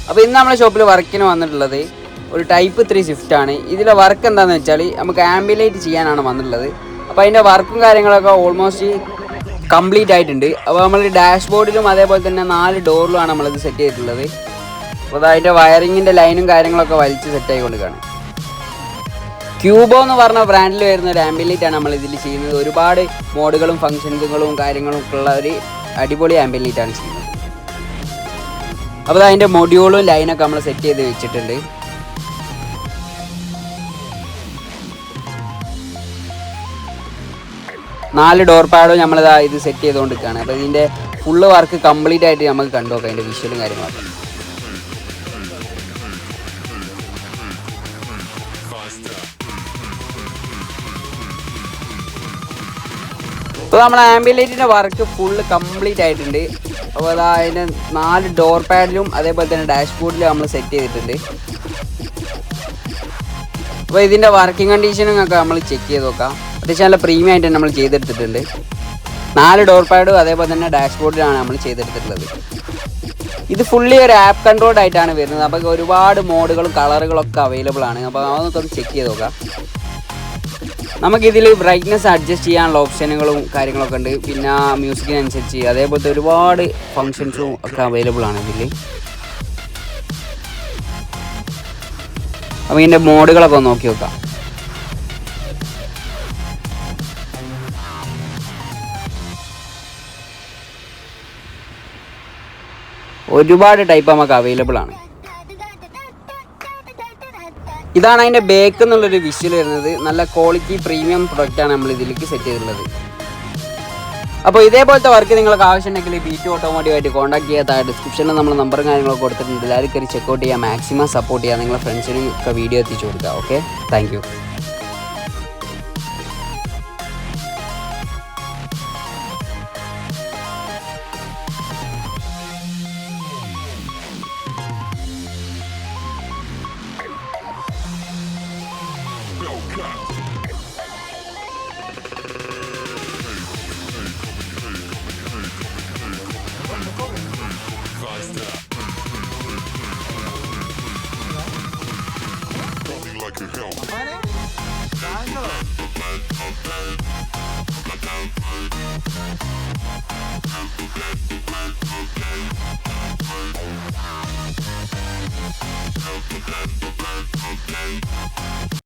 അപ്പോൾ ഇന്ന് നമ്മുടെ ഷോപ്പിൽ വർക്കിന് വന്നിട്ടുള്ളത് ഒരു ടൈപ്പ് 3 സ്വിഫ്റ്റ് ആണ്. ഇതിലെ വർക്ക് എന്താണെന്ന് വെച്ചാൽ നമുക്ക് ആംബിയൻറ്റ് ചെയ്യാനാണ് വന്നിട്ടുള്ളത്. അപ്പോൾ അതിൻ്റെ വർക്കും കാര്യങ്ങളൊക്കെ ഓൾമോസ്റ്റ് കംപ്ലീറ്റ് ആയിട്ടുണ്ട്. അപ്പോൾ നമ്മൾ ഡാഷ്ബോർഡിലും അതേപോലെ തന്നെ 4 ഡോറിലുമാണ് നമ്മളിത് സെറ്റ് ചെയ്തിട്ടുള്ളത്. അപ്പോൾ അതിൻ്റെ വയറിങ്ങിൻ്റെ ലൈനും കാര്യങ്ങളൊക്കെ വലിച്ച് സെറ്റ് ആയിക്കൊണ്ടിരിക്കുകയാണ്. ക്യൂബോ എന്ന് പറഞ്ഞ ബ്രാൻഡിൽ വരുന്ന ഒരു ആംബിയൻറ്റാണ് നമ്മൾ ഇതിൽ ചെയ്യുന്നത്. ഒരുപാട് മോഡുകളും ഫങ്ഷൻസുകളും കാര്യങ്ങളും ഒക്കെ ഉള്ള ഒരു അടിപൊളി ആംബിയൻറ്റാണ് ചെയ്യുന്നത്. അപ്പോൾ അതിൻ്റെ മൊഡ്യൂളും ലൈനൊക്കെ നമ്മൾ സെറ്റ് ചെയ്ത് വെച്ചിട്ടുണ്ട്. നാല് ഡോർ പാഡും നമ്മളിതാ ഇത് സെറ്റ് ചെയ്തുകൊണ്ടിരിക്കുകയാണ്. അപ്പോൾ ഇതിൻ്റെ ഫുള്ള് വർക്ക് കംപ്ലീറ്റ് ആയിട്ട് നമുക്ക് കണ്ടു നോക്കാം, അതിൻ്റെ വിഷ്വലും കാര്യങ്ങളൊക്കെ. അപ്പോൾ നമ്മുടെ ആംബിയൻറ്റിൻ്റെ വർക്ക് ഫുള്ള് കംപ്ലീറ്റ് ആയിട്ടുണ്ട്. അപ്പോൾ അതാ അതിൻ്റെ 4 ഡോർ പാഡിലും അതേപോലെ തന്നെ ഡാഷ്ബോർഡിലും നമ്മൾ സെറ്റ് ചെയ്തിട്ടുണ്ട്. അപ്പോൾ ഇതിൻ്റെ വർക്കിംഗ് കണ്ടീഷനും ഒക്കെ നമ്മൾ ചെക്ക് ചെയ്ത് നോക്കാം. അത്യാവശ്യം നല്ല പ്രീമിയം ആയിട്ട് നമ്മൾ ചെയ്തെടുത്തിട്ടുണ്ട്. 4 ഡോർ പാഡും അതേപോലെ തന്നെ ഡാഷ്ബോർഡിലാണ് നമ്മൾ ചെയ്തെടുത്തിട്ടുള്ളത്. ഇത് ഫുള്ളി ഒരു ആപ്പ് കൺട്രോൾഡ് ആയിട്ടാണ് വരുന്നത്. അപ്പോൾ ഒരുപാട് മോഡുകളും കളറുകളൊക്കെ അവൈലബിൾ ആണ്. അപ്പോൾ അതൊക്കെ ഒന്ന് ചെക്ക് ചെയ്ത് നോക്കാം. നമുക്കിതിൽ ബ്രൈറ്റ്നെസ് അഡ്ജസ്റ്റ് ചെയ്യാനുള്ള ഓപ്ഷനുകളും കാര്യങ്ങളൊക്കെ ഉണ്ട്. പിന്നെ മ്യൂസിക്കിനനുസരിച്ച് അതേപോലത്തെ ഒരുപാട് ഫങ്ഷൻസും ഒക്കെ അവൈലബിൾ ആണ് ഇതിൽ. അപ്പോൾ ഇതിൻ്റെ മോഡുകളൊക്കെ ഒന്ന് നോക്കി നോക്കാം. ഒരുപാട് ടൈപ്പ് നമുക്ക് അവൈലബിൾ ആണ്. ഇതാണ് അതിൻ്റെ ബേക്ക് എന്നുള്ളൊരു വിഷ്വൽ വരുന്നത്. നല്ല ക്വാളിറ്റി പ്രീമിയം പ്രൊഡക്റ്റാണ് നമ്മൾ ഇതിലേക്ക് സെറ്റ് ചെയ്തിട്ടുള്ളത്. അപ്പോൾ ഇതേപോലത്തെ വർക്ക് നിങ്ങൾക്ക് ആവശ്യമുണ്ടെങ്കിൽ B2 ഓട്ടോമോട്ടീവായിട്ട് കോൺടാക്ട് ചെയ്യാത്ത ഡിസ്ക്രിപ്ഷനിൽ നമ്മൾ നമ്പറും കാര്യങ്ങളൊക്കെ കൊടുത്തിട്ടുണ്ട്. എല്ലാവരും കയറി ചെക്കൗട്ട് ചെയ്യുക, മാക്സിമം സപ്പോർട്ട് ചെയ്യുക, നിങ്ങളുടെ ഫ്രണ്ട്സിനും ഒക്കെ വീഡിയോ എത്തിച്ചു കൊടുക്കുക. Okay, thank you. Like a hell.